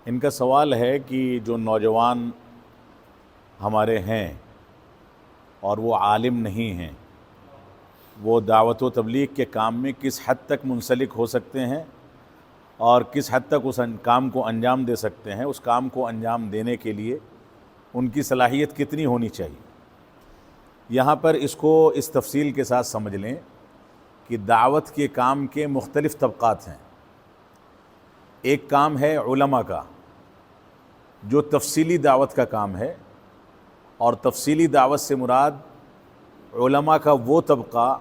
ان کا سوال ہے کہ جو نوجوان ہمارے ہیں اور وہ عالم نہیں ہیں، وہ دعوت و تبلیغ کے کام میں کس حد تک منسلک ہو سکتے ہیں اور کس حد تک اس کام کو انجام دے سکتے ہیں۔ اس کام کو انجام دینے کے لیے ان کی صلاحیت کتنی ہونی چاہیے۔ یہاں پر اس کو اس تفصیل کے ساتھ سمجھ لیں کہ دعوت کے کام کے مختلف طبقات ہیں۔ ایک کام ہے علماء کا، جو تفصیلی دعوت کا کام ہے، اور تفصیلی دعوت سے مراد علماء کا وہ طبقہ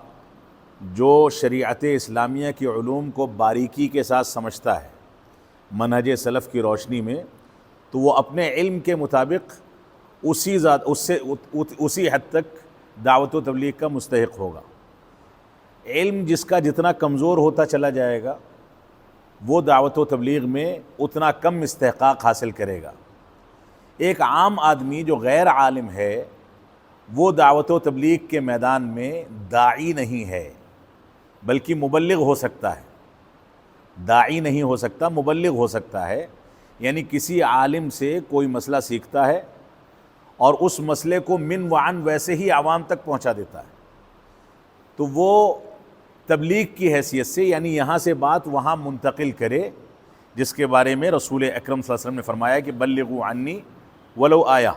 جو شریعت اسلامیہ کی علوم کو باریکی کے ساتھ سمجھتا ہے منہج سلف کی روشنی میں، تو وہ اپنے علم کے مطابق اسی حد تک دعوت و تبلیغ کا مستحق ہوگا۔ علم جس کا جتنا کمزور ہوتا چلا جائے گا، وہ دعوت و تبلیغ میں اتنا کم استحقاق حاصل کرے گا۔ ایک عام آدمی جو غیر عالم ہے، وہ دعوت و تبلیغ کے میدان میں داعی نہیں ہے، بلکہ مبلغ ہو سکتا ہے۔ داعی نہیں ہو سکتا، مبلغ ہو سکتا ہے، یعنی کسی عالم سے کوئی مسئلہ سیکھتا ہے اور اس مسئلے کو من وعن ویسے ہی عوام تک پہنچا دیتا ہے، تو وہ تبلیغ کی حیثیت سے، یعنی یہاں سے بات وہاں منتقل کرے، جس کے بارے میں رسول اکرم صلی اللہ علیہ وسلم نے فرمایا کہ بلغوا عنی ولو آیا،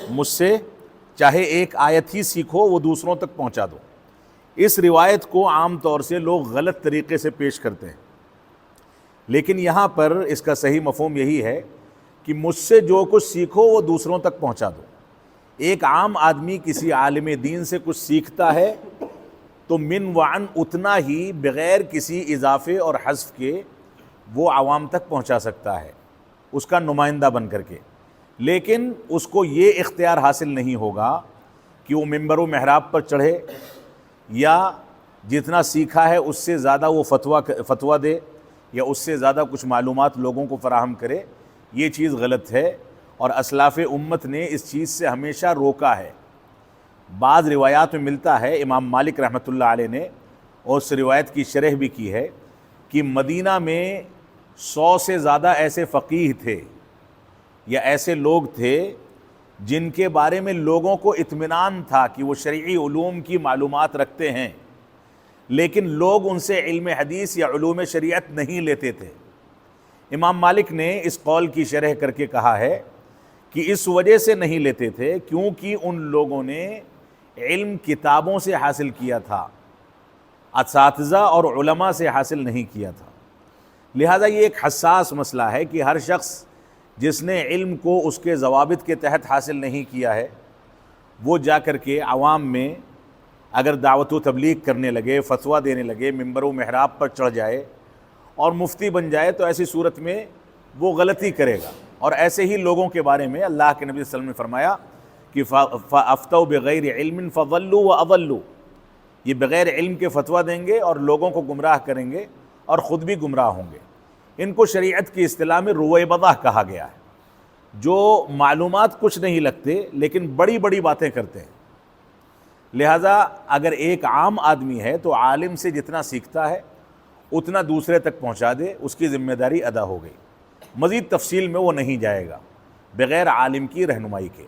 مجھ سے چاہے ایک آیت ہی سیکھو، وہ دوسروں تک پہنچا دو۔ اس روایت کو عام طور سے لوگ غلط طریقے سے پیش کرتے ہیں، لیکن یہاں پر اس کا صحیح مفہوم یہی ہے کہ مجھ سے جو کچھ سیکھو وہ دوسروں تک پہنچا دو۔ ایک عام آدمی کسی عالم دین سے کچھ سیکھتا ہے تو من وعن اتنا ہی بغیر کسی اضافے اور حذف کے وہ عوام تک پہنچا سکتا ہے، اس کا نمائندہ بن کر کے۔ لیکن اس کو یہ اختیار حاصل نہیں ہوگا کہ وہ ممبر و محراب پر چڑھے یا جتنا سیکھا ہے اس سے زیادہ وہ فتویٰ دے یا اس سے زیادہ کچھ معلومات لوگوں کو فراہم کرے۔ یہ چیز غلط ہے، اور اسلاف امت نے اس چیز سے ہمیشہ روکا ہے۔ بعض روایات میں ملتا ہے، امام مالک رحمۃ اللہ علیہ نے اس روایت کی شرح بھی کی ہے کہ مدینہ میں 100 سے زیادہ ایسے فقیہ تھے یا ایسے لوگ تھے جن کے بارے میں لوگوں کو اطمینان تھا کہ وہ شرعی علوم کی معلومات رکھتے ہیں، لیکن لوگ ان سے علم حدیث یا علوم شریعت نہیں لیتے تھے۔ امام مالک نے اس قول کی شرح کر کے کہا ہے کہ اس وجہ سے نہیں لیتے تھے کیونکہ ان لوگوں نے علم کتابوں سے حاصل کیا تھا، اساتذہ اور علماء سے حاصل نہیں کیا تھا۔ لہٰذا یہ ایک حساس مسئلہ ہے کہ ہر شخص جس نے علم کو اس کے ضوابط کے تحت حاصل نہیں کیا ہے، وہ جا کر کے عوام میں اگر دعوت و تبلیغ کرنے لگے، فتویٰ دینے لگے، ممبر و محراب پر چڑھ جائے اور مفتی بن جائے، تو ایسی صورت میں وہ غلطی کرے گا۔ اور ایسے ہی لوگوں کے بارے میں اللہ کے نبی صلی اللہ علیہ وسلم نے فرمایا کہ فَأَفْتَوْا بِغَيْرِ عِلْمٍ فَضَلُّوا وَأَضَلُّوا، یہ بغیر علم کے فتویٰ دیں گے اور لوگوں کو گمراہ کریں گے اور خود بھی گمراہ ہوں گے۔ ان کو شریعت کی اصطلاح میں رویبضہ کہا گیا ہے، جو معلومات کچھ نہیں لگتے لیکن بڑی بڑی باتیں کرتے ہیں۔ لہٰذا اگر ایک عام آدمی ہے تو عالم سے جتنا سیکھتا ہے اتنا دوسرے تک پہنچا دے، اس کی ذمہ داری ادا ہو گئی۔ مزید تفصیل میں وہ نہیں جائے گا بغیر عالم کی رہنمائی کے۔